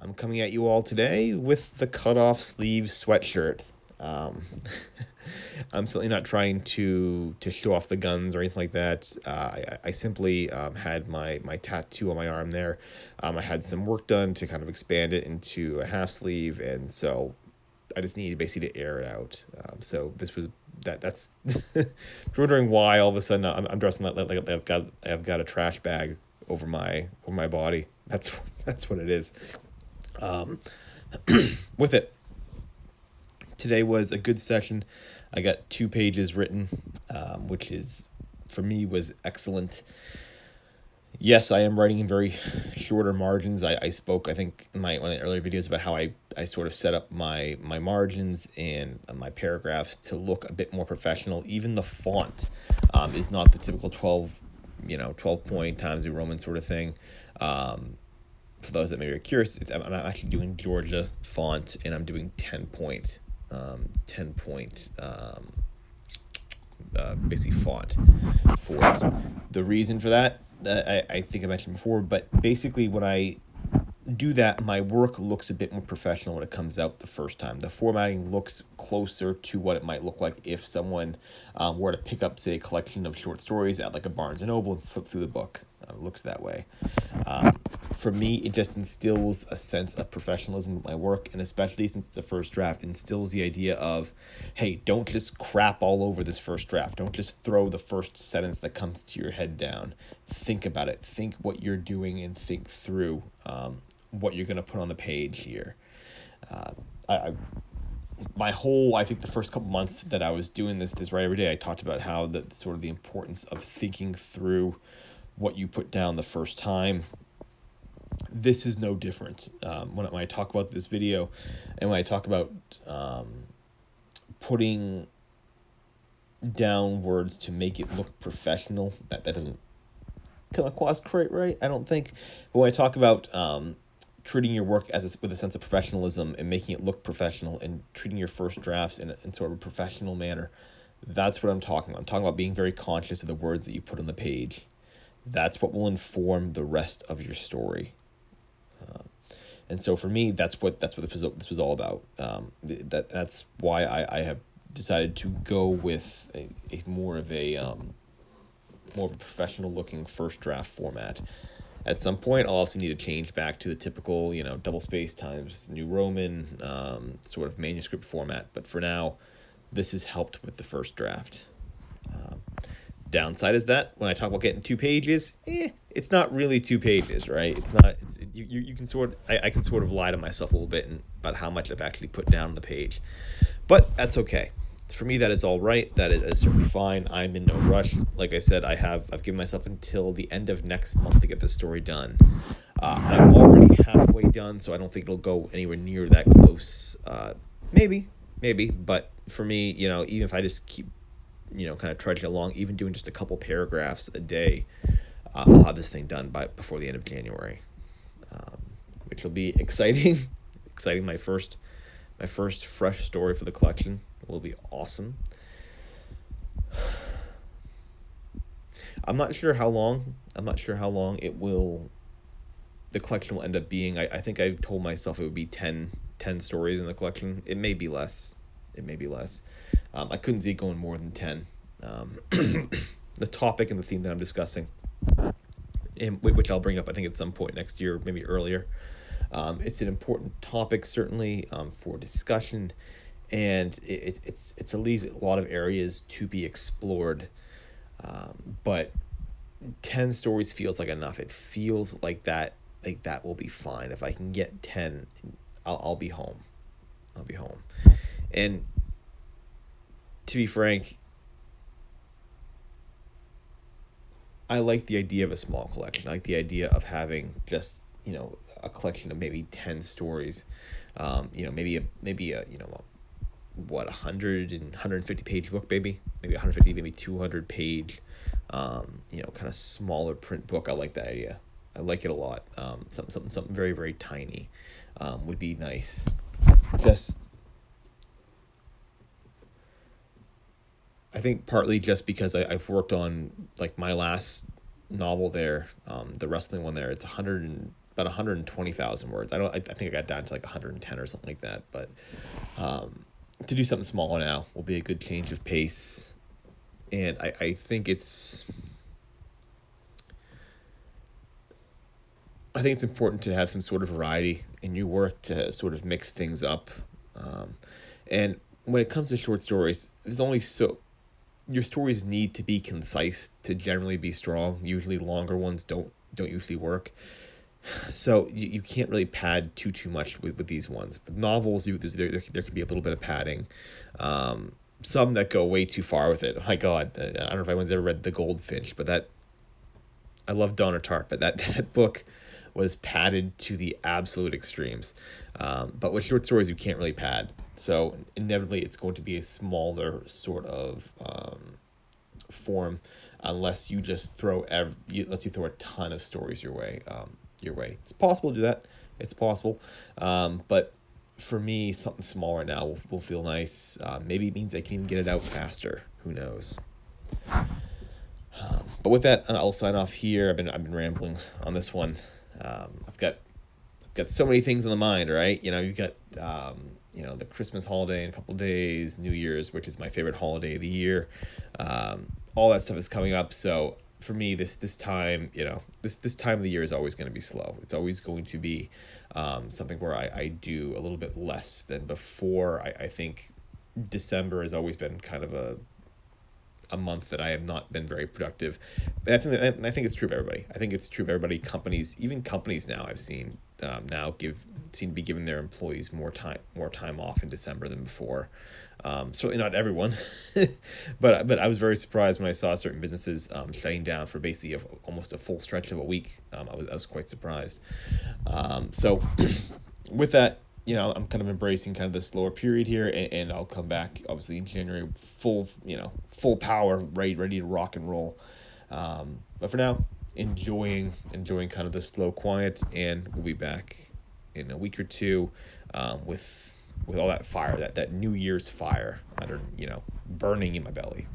I'm coming at you all today with the cut-off sleeve sweatshirt. Um, I'm certainly not trying to show off the guns or anything like that. I simply had my tattoo on my arm there. I had some work done to kind of expand it into a half sleeve, and so I just needed basically to air it out. So this was that's wondering why all of a sudden I'm dressing like I've got a trash bag over my body. That's what it is. With it, today was a good session. I got 2 pages written, which is for me was excellent. Yes, I am writing in very shorter margins. I spoke, I think, in one of the earlier videos about how I sort of set up my margins and my paragraphs to look a bit more professional. Even the font is not the typical 12 point Times New Roman sort of thing. For those that maybe are curious, I'm actually doing Georgia font, and I'm doing 10 point basically font for it. The reason for that, I think I mentioned before, but basically when I do that, my work looks a bit more professional when it comes out the first time. The formatting looks closer to what it might look like if someone were to pick up, say, a collection of short stories at like a Barnes & Noble and flip through the book. It looks that way. For me, it just instills a sense of professionalism in my work, and especially since it's the first draft, instills the idea of, hey, don't just crap all over this first draft. Don't just throw the first sentence that comes to your head down. Think about it. Think what you're doing and think through what you're going to put on the page here. I think the first couple months that I was doing this right every day, I talked about how the sort of the importance of thinking through what you put down the first time. This is no different. When I talk about this video, and when I talk about putting down words to make it look professional, that doesn't come across quite right, I don't think. But when I talk about treating your work with a sense of professionalism and making it look professional and treating your first drafts in sort of a professional manner, that's what I'm talking about. I'm talking about being very conscious of the words that you put on the page. That's what will inform the rest of your story. And so for me, that's what this was all about. That's why I have decided to go with a more of a professional looking first draft format. At some point, I'll also need to change back to the typical, double space Times New Roman sort of manuscript format. But for now, this has helped with the first draft. Downside is that when I talk about getting 2 pages, it's not really 2 pages, right? It's not. You can I can sort of lie to myself a little bit about how much I've actually put down on the page, but that's okay. For me, that is all right. That is certainly fine. I'm in no rush. Like I said, I've given myself until the end of next month to get this story done. I'm already halfway done, so I don't think it'll go anywhere near that close. Maybe, but for me, even if I just keep, kind of trudging along, even doing just a couple paragraphs a day, I'll have this thing done before the end of January, which will be exciting. Exciting. My first fresh story for the collection will be awesome. I'm not sure how long the collection will end up being. I think I've told myself it would be 10 stories in the collection. It may be less. I couldn't see it going more than 10. The topic and the theme that I'm discussing, and which I'll bring up, I think, at some point next year, maybe earlier. It's an important topic, certainly, for discussion, and it leaves a lot of areas to be explored. But 10 stories feels like enough. It feels like that will be fine. If I can get 10, I'll be home. And to be frank, I like the idea of a small collection. I like the idea of having just, a collection of maybe 10 stories. Maybe a 150 page book, maybe 150, maybe 200 page, kind of smaller print book. I like that idea. I like it a lot. Something very, very tiny would be nice. I think partly just because I've worked on like my last novel there, the Bresslin one there. It's about 120,000 words. I think I got down to like 110 or something like that. But to do something smaller now will be a good change of pace. And I think it's important to have some sort of variety in your work, to sort of mix things up. And when it comes to short stories, there's only so your stories need to be concise to generally be strong. Usually longer ones don't usually work. So you can't really pad too much with these ones. With novels, there can be a little bit of padding. Some that go way too far with it. Oh my God, I don't know if anyone's ever read The Goldfinch, but I love Donna Tartt, but that book was padded to the absolute extremes. But with short stories, you can't really pad. So inevitably, it's going to be a smaller sort of form, unless you just unless you throw a ton of stories your way. It's possible to do that. It's possible, but for me, something smaller now will feel nice. Maybe it means I can even get it out faster. Who knows? But with that, I'll sign off here. I've been rambling on this one. I've got so many things on the mind, right? You've got the Christmas holiday in a couple days, New Year's, which is my favorite holiday of the year. All that stuff is coming up. So for me, this time, this time of the year is always going to be slow. It's always going to be something where I do a little bit less than before. I think December has always been kind of a month that I have not been very productive. I think it's true of everybody. I think it's true of everybody. Even companies now I've seen now seem to be giving their employees more time off in December than before. Certainly not everyone, but I was very surprised when I saw certain businesses shutting down for basically almost a full stretch of a week. I was quite surprised. So with that, I'm kind of embracing kind of the slower period here, and I'll come back obviously in January full power, ready to rock and roll. But for now, enjoying kind of the slow quiet, and we'll be back in a week or two with all that fire, that New Year's fire, burning in my belly.